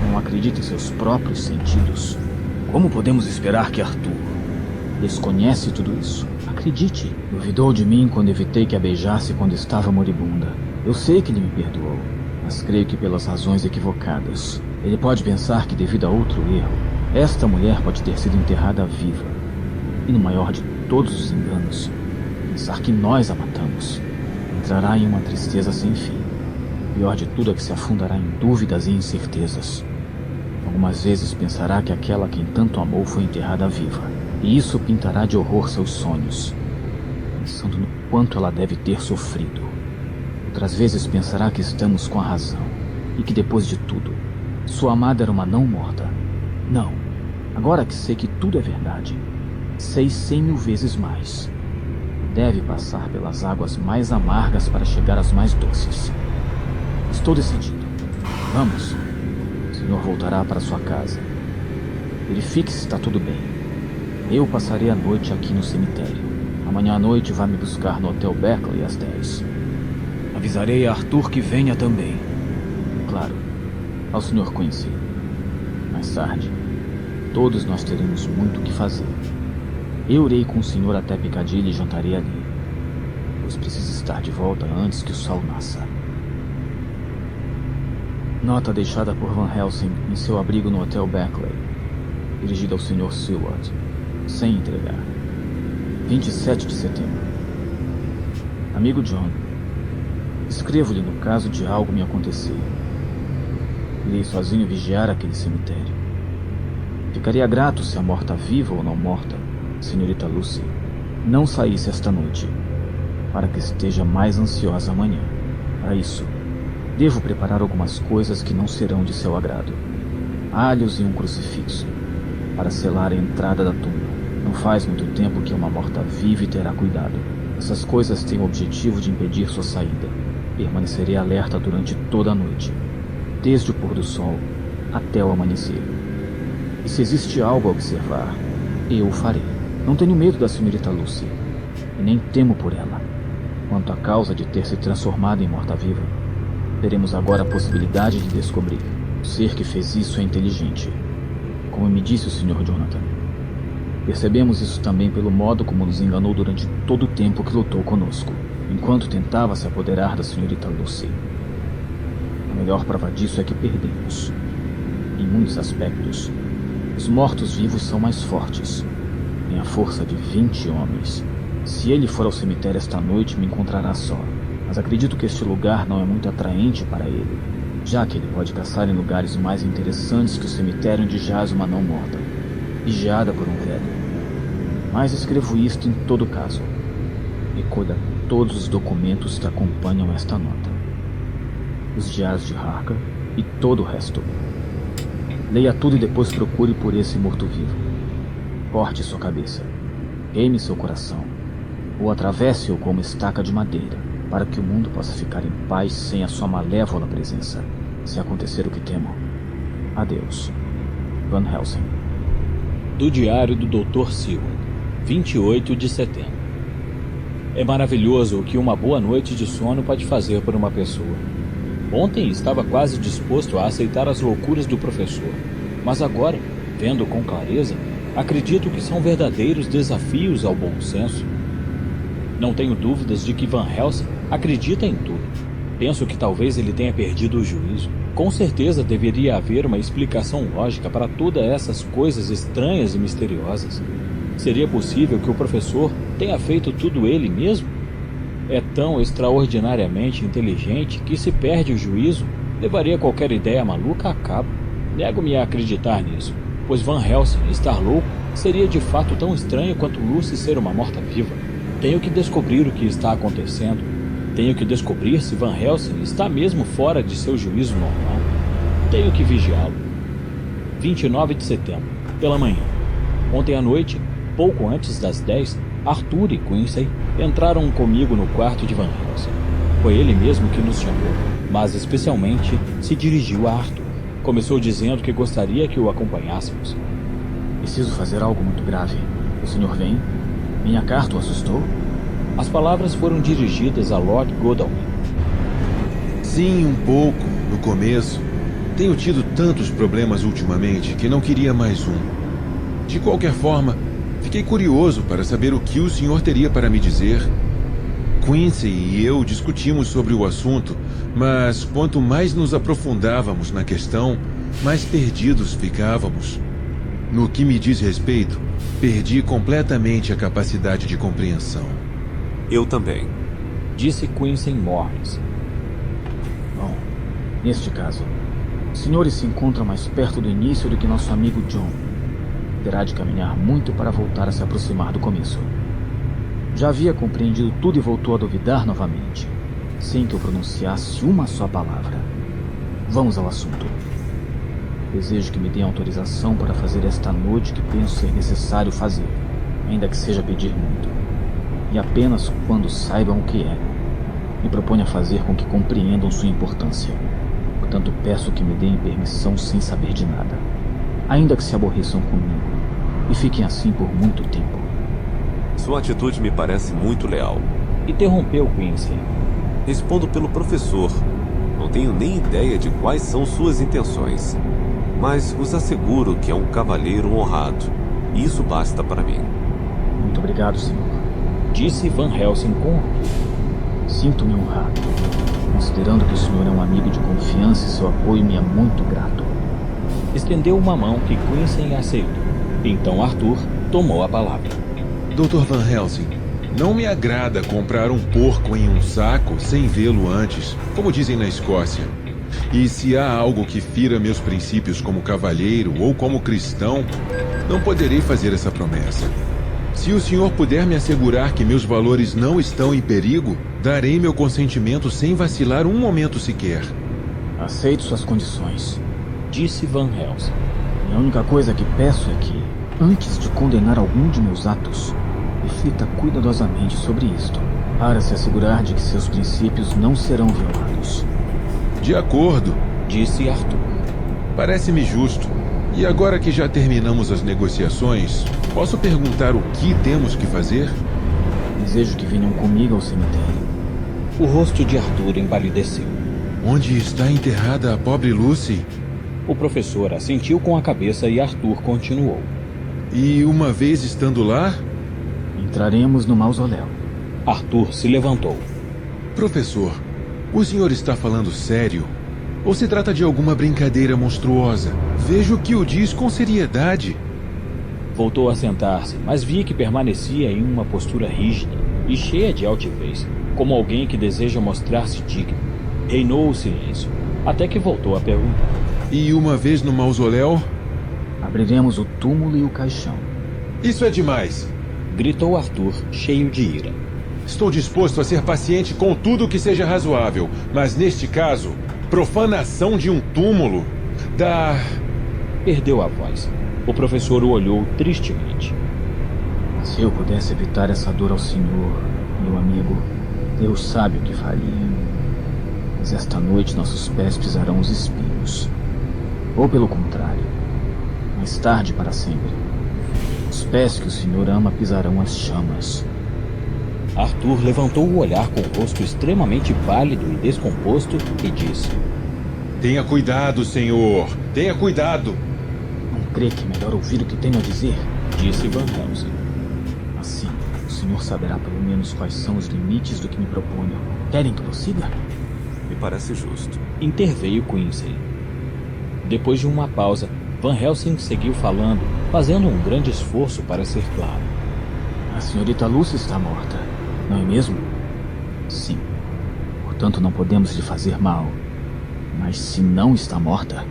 não acredita em seus próprios sentidos, como podemos esperar que Arthur desconhece tudo isso? Acredite, duvidou de mim quando evitei que a beijasse quando estava moribunda. Eu sei que ele me perdoou, mas creio que pelas razões equivocadas. Ele pode pensar que devido a outro erro, esta mulher pode ter sido enterrada viva. E no maior de todos os enganos, pensar que nós a matamos. Entrará em uma tristeza sem fim. O pior de tudo é que se afundará em dúvidas e incertezas. Algumas vezes pensará que aquela a quem tanto amou foi enterrada viva. E isso pintará de horror seus sonhos, pensando no quanto ela deve ter sofrido. Outras vezes pensará que estamos com a razão e que depois de tudo, sua amada era uma não morta. Não, agora que sei que tudo é verdade, sei 100.000 vezes mais. Deve passar pelas águas mais amargas para chegar às mais doces. Estou decidido. Vamos. O senhor voltará para sua casa. Verifique se está tudo bem. Eu passarei a noite aqui no cemitério. Amanhã à noite vá me buscar no Hotel Berkeley às 10. Avisarei a Arthur que venha também. Claro, ao senhor conhecido. Mais tarde, todos nós teremos muito o que fazer. Eu irei com o senhor até Piccadilly e jantarei ali, pois preciso estar de volta antes que o sol nasça. Nota deixada por Van Helsing em seu abrigo no Hotel Berkeley, dirigida ao Sr. Seward, sem entregar. 27 de setembro. Amigo John, escrevo-lhe no caso de algo me acontecer. Irei sozinho vigiar aquele cemitério. Ficaria grato se a morta viva ou não morta, senhorita Lucy, não saísse esta noite, para que esteja mais ansiosa amanhã. Para isso, devo preparar algumas coisas que não serão de seu agrado. Alhos e um crucifixo, para selar a entrada da tumba. Não faz muito tempo que uma morta-viva e terá cuidado. Essas coisas têm o objetivo de impedir sua saída. Permanecerei alerta durante toda a noite, desde o pôr do sol até o amanhecer. E se existe algo a observar, eu o farei. Não tenho medo da senhorita Lucy, e nem temo por ela. Quanto à causa de ter se transformado em morta-viva, teremos agora a possibilidade de descobrir. O ser que fez isso é inteligente, como me disse o Sr. Jonathan. Percebemos isso também pelo modo como nos enganou durante todo o tempo que lutou conosco, enquanto tentava se apoderar da senhorita Lucy. A melhor prova disso é que perdemos. Em muitos aspectos, os mortos-vivos são mais fortes. Tem a força de 20 homens. Se ele for ao cemitério esta noite, me encontrará só. Mas acredito que este lugar não é muito atraente para ele, já que ele pode caçar em lugares mais interessantes que o cemitério onde jaz uma não morta, vigiada por um velho. Mas escrevo isto em todo caso. Recolha todos os documentos que acompanham esta nota. Os diários de Harker e todo o resto. Leia tudo e depois procure por esse morto-vivo. Corte sua cabeça, queime seu coração, ou atravesse-o com uma estaca de madeira, para que o mundo possa ficar em paz sem a sua malévola presença, se acontecer o que temo. Adeus. Van Helsing. Do diário do Dr. Seward, 28 de setembro. É maravilhoso o que uma boa noite de sono pode fazer por uma pessoa. Ontem estava quase disposto a aceitar as loucuras do professor, mas agora, vendo com clareza, acredito que são verdadeiros desafios ao bom senso. Não tenho dúvidas de que Van Helsing acredita em tudo. Penso que talvez ele tenha perdido o juízo. Com certeza deveria haver uma explicação lógica para todas essas coisas estranhas e misteriosas. Seria possível que o professor tenha feito tudo ele mesmo? É tão extraordinariamente inteligente que, se perde o juízo, levaria qualquer ideia maluca a cabo. Nego-me a acreditar nisso, pois Van Helsing estar louco seria de fato tão estranho quanto Lucy ser uma morta-viva. Tenho que descobrir o que está acontecendo. Tenho que descobrir se Van Helsing está mesmo fora de seu juízo normal. Tenho que vigiá-lo. 29 de setembro, pela manhã. Ontem à noite, pouco antes das 10, Arthur e Quincy entraram comigo no quarto de Van Helsing. Foi ele mesmo que nos chamou, mas especialmente se dirigiu a Arthur. Começou dizendo que gostaria que o acompanhássemos. Preciso fazer algo muito grave. O senhor vem? Minha carta o assustou? As palavras foram dirigidas a Lord Godalming. Sim, um pouco, no começo. Tenho tido tantos problemas ultimamente que não queria mais um. De qualquer forma, fiquei curioso para saber o que o senhor teria para me dizer. Quincy e eu discutimos sobre o assunto, mas quanto mais nos aprofundávamos na questão, mais perdidos ficávamos. No que me diz respeito, perdi completamente a capacidade de compreensão. Eu também, disse Quincy Morris. Bom, neste caso, os senhores se encontram mais perto do início do que nosso amigo John. Terá de caminhar muito para voltar a se aproximar do começo. Já havia compreendido tudo e voltou a duvidar novamente, sem que eu pronunciasse uma só palavra. Vamos ao assunto. Desejo que me deem autorização para fazer esta noite o que penso ser necessário fazer, ainda que seja pedir muito. E apenas quando saibam o que é, me proponho a fazer com que compreendam sua importância. Portanto, peço que me deem permissão sem saber de nada, ainda que se aborreçam comigo, e fiquem assim por muito tempo. Sua atitude me parece muito leal. Interrompeu Quincy. Respondo pelo professor. Não tenho nem ideia de quais são suas intenções, mas os asseguro que é um cavalheiro honrado. E isso basta para mim. Muito obrigado, senhor. Disse Van Helsing com orgulho. Sinto-me honrado, considerando que o senhor é um amigo de confiança e seu apoio me é muito grato. Estendeu uma mão que Quincy aceitou. Então Arthur tomou a palavra. Dr. Van Helsing, não me agrada comprar um porco em um saco sem vê-lo antes, como dizem na Escócia. E se há algo que fira meus princípios como cavalheiro ou como cristão, não poderei fazer essa promessa. Se o senhor puder me assegurar que meus valores não estão em perigo, darei meu consentimento sem vacilar um momento sequer. Aceito suas condições, disse Van Helsing. E a única coisa que peço é que, antes de condenar algum de meus atos, reflita cuidadosamente sobre isto, para se assegurar de que seus princípios não serão violados. De acordo, disse Arthur. Parece-me justo. E agora que já terminamos as negociações, posso perguntar o que temos que fazer? Desejo que venham comigo ao cemitério. O rosto de Arthur empalideceu. Onde está enterrada a pobre Lucy? O professor assentiu com a cabeça e Arthur continuou. E uma vez estando lá? Entraremos no mausoléu. Arthur se levantou. Professor, o senhor está falando sério? Ou se trata de alguma brincadeira monstruosa? Vejo que o diz com seriedade. Voltou a sentar-se, mas vi que permanecia em uma postura rígida e cheia de altivez, como alguém que deseja mostrar-se digno. Reinou o silêncio, até que voltou a perguntar. E uma vez no mausoléu? Abriremos o túmulo e o caixão. Isso é demais! Gritou Arthur, cheio de ira. Estou disposto a ser paciente com tudo que seja razoável, mas neste caso, profanação de um túmulo dá... Perdeu a voz. O professor o olhou tristemente. Se eu pudesse evitar essa dor ao senhor, meu amigo, Deus sabe o que faria. Mas esta noite nossos pés pisarão os espinhos. Ou pelo contrário, mais tarde para sempre, os pés que o senhor ama pisarão as chamas. Arthur levantou o olhar com o rosto extremamente pálido e descomposto e disse: Tenha cuidado, senhor! Tenha cuidado! Não crê que é melhor ouvir o que tenho a dizer? Disse Van Helsing. Assim, o senhor saberá pelo menos quais são os limites do que me proponho. Querem que prossiga? Me parece justo. Interveio Quincy. Depois de uma pausa, Van Helsing seguiu falando, fazendo um grande esforço para ser claro. A senhorita Lucy está morta, não é mesmo? Sim. Portanto, não podemos lhe fazer mal. Mas se não está morta...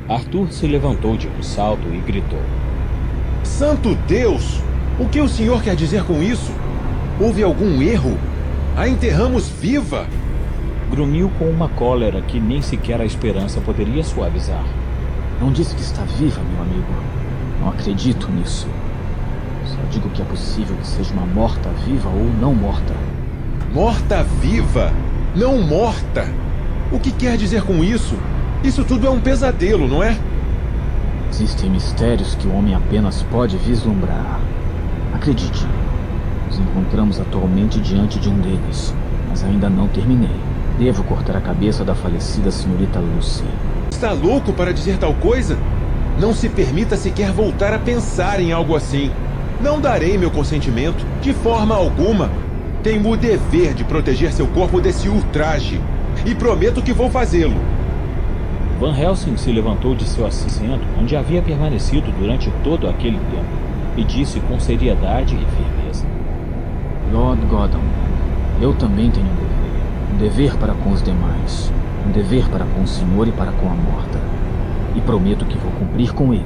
Arthur se levantou de um salto e gritou: Santo Deus! O que o senhor quer dizer com isso? Houve algum erro? A enterramos viva? Grunhiu com uma cólera que nem sequer a esperança poderia suavizar. Não disse que está viva, meu amigo. Não acredito nisso. Só digo que é possível que seja uma morta-viva ou não morta. Morta-viva? Não morta? O que quer dizer com isso? Isso tudo é um pesadelo, não é? Existem mistérios que o homem apenas pode vislumbrar. Acredite, nos encontramos atualmente diante de um deles, mas ainda não terminei. Devo cortar a cabeça da falecida senhorita Lucy. Está louco para dizer tal coisa? Não se permita sequer voltar a pensar em algo assim. Não darei meu consentimento, de forma alguma. Tenho o dever de proteger seu corpo desse ultraje. E prometo que vou fazê-lo. Van Helsing se levantou de seu assento, onde havia permanecido durante todo aquele tempo, e disse com seriedade e firmeza: Lord Godalming, eu também tenho um dever. Um dever para com os demais. Um dever para com o senhor e para com a morta. E prometo que vou cumprir com ele.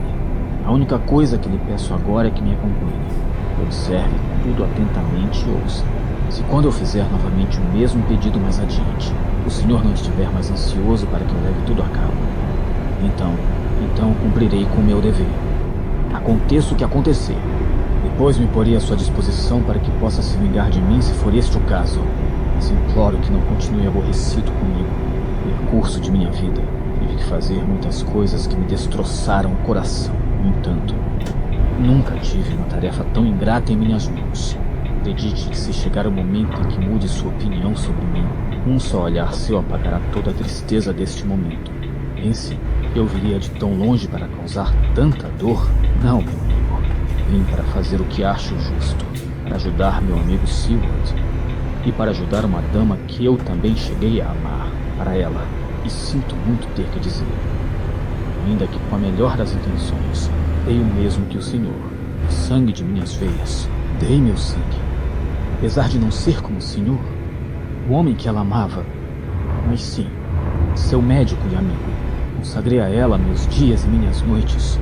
A única coisa que lhe peço agora é que me acompanhe. Observe tudo atentamente e ouça. Se quando eu fizer novamente o mesmo pedido mais adiante, o senhor não estiver mais ansioso para que eu leve tudo a cabo, então cumprirei com o meu dever. Aconteça o que acontecer. Depois me porei à sua disposição para que possa se vingar de mim se for este o caso. Mas imploro que não continue aborrecido comigo. No curso de minha vida, tive que fazer muitas coisas que me destroçaram o coração. No entanto, nunca tive uma tarefa tão ingrata em minhas mãos. Acredite que se chegar o momento em que mude sua opinião sobre mim, um só olhar seu apagará toda a tristeza deste momento. Pense, eu viria de tão longe para causar tanta dor? Não, meu amigo. Vim para fazer o que acho justo, para ajudar meu amigo Seward e para ajudar uma dama que eu também cheguei a amar, para ela, e sinto muito ter que dizer. Ainda que com a melhor das intenções, dei o mesmo que o senhor. O sangue de minhas veias, dei meu sangue. Apesar de não ser como o senhor, o homem que ela amava, mas sim, seu médico e amigo. Consagrei a ela meus dias e minhas noites.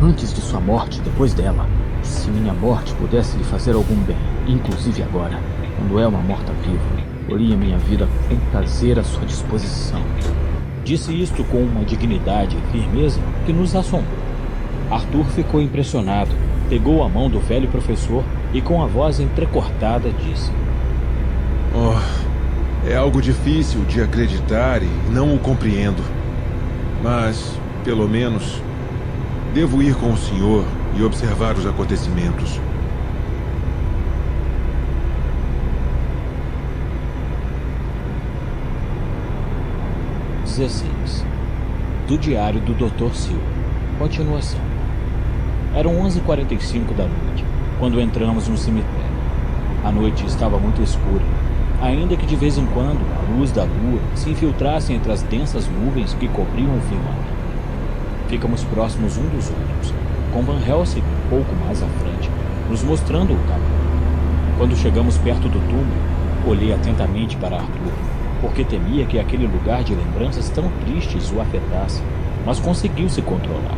Antes de sua morte e depois dela, Se minha morte pudesse lhe fazer algum bem, inclusive agora, quando é uma morta-viva, poria minha vida com prazer à sua disposição. Disse isto com uma dignidade e firmeza que nos assombrou. Arthur ficou impressionado, pegou a mão do velho professor e com a voz entrecortada disse: Oh, é algo difícil de acreditar e não o compreendo. Mas, pelo menos, devo ir com o senhor e observar os acontecimentos. Do Diário do Dr. Silva. Continuação. Eram 11h45 da noite, quando entramos no cemitério. A noite estava muito escura, ainda que de vez em quando a luz da lua se infiltrasse entre as densas nuvens que cobriam o firmamento. Ficamos próximos um dos outros, com Van Helsing um pouco mais à frente, nos mostrando o caminho. Quando chegamos perto do túmulo, olhei atentamente para Arthur, porque temia que aquele lugar de lembranças tão tristes o afetasse, mas conseguiu se controlar.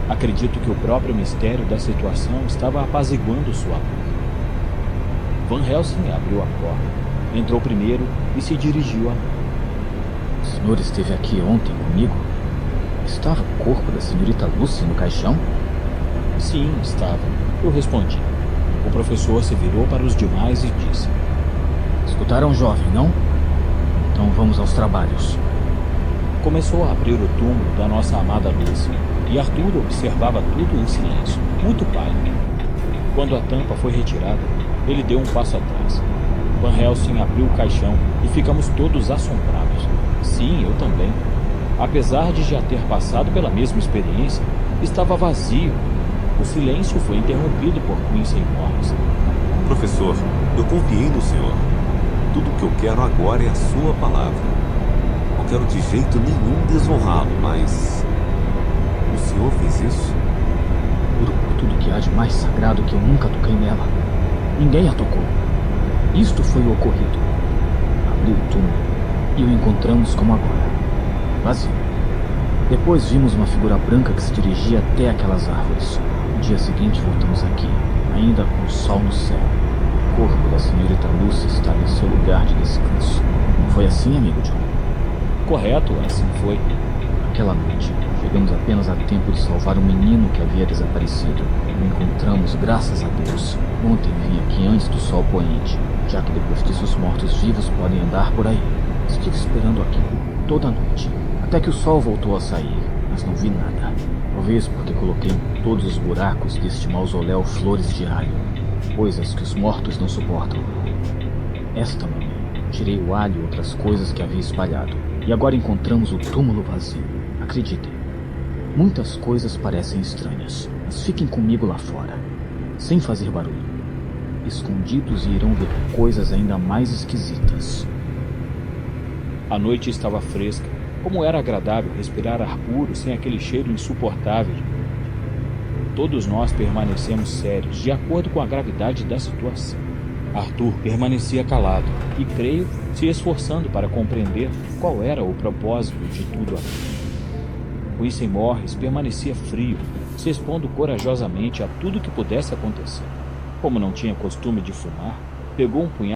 Acredito que o próprio mistério da situação estava apaziguando sua dor. Van Helsing abriu a porta, entrou primeiro e se dirigiu a mim. O senhor esteve aqui ontem comigo? Estava o corpo da senhorita Lucy no caixão? Sim, estava, eu respondi. O professor se virou para os demais e disse: Escutaram, jovem, não? Então vamos aos trabalhos. Começou a abrir o túmulo da nossa amada Lucy, e Arthur observava tudo em silêncio, muito pálido. Quando a tampa foi retirada, ele deu um passo atrás. Van Helsing abriu o caixão e ficamos todos assombrados. Sim, eu também. Apesar de já ter passado pela mesma experiência, estava vazio. O silêncio foi interrompido por Quincy Morris. Professor, eu confiei no senhor. Tudo o que eu quero agora é a sua palavra. Não quero de jeito nenhum desonrá-lo, mas... O senhor fez isso? Juro por tudo que há de mais sagrado que eu nunca toquei nela. Ninguém a tocou. Isto foi o ocorrido. Abri o túmulo e o encontramos como agora, vazio. Depois vimos uma figura branca que se dirigia até aquelas árvores. No dia seguinte voltamos aqui, ainda com o sol no céu. O corpo da senhorita Lucy estava em seu lugar de descanso. Não foi assim, amigo John? Correto, assim foi. Aquela noite, chegamos apenas a tempo de salvar um menino que havia desaparecido. O encontramos, graças a Deus. Ontem vim aqui antes do sol poente, já que depois disso os mortos-vivos podem andar por aí. Estive esperando aqui por toda a noite, até que o sol voltou a sair, mas não vi nada. Talvez porque coloquei em todos os buracos deste mausoléu flores de alho, coisas que os mortos não suportam. Esta manhã, tirei o alho e outras coisas que havia espalhado, e agora encontramos o túmulo vazio. Acreditem, muitas coisas parecem estranhas, mas fiquem comigo lá fora, sem fazer barulho. Escondidos e irão ver coisas ainda mais esquisitas. A noite estava fresca. Como era agradável respirar ar puro sem aquele cheiro insuportável. Todos nós permanecemos sérios, de acordo com a gravidade da situação. Arthur permanecia calado e, creio, se esforçando para compreender qual era o propósito de tudo aquilo. Quincy Morris permanecia frio, se expondo corajosamente a tudo que pudesse acontecer. Como não tinha costume de fumar, pegou um punhado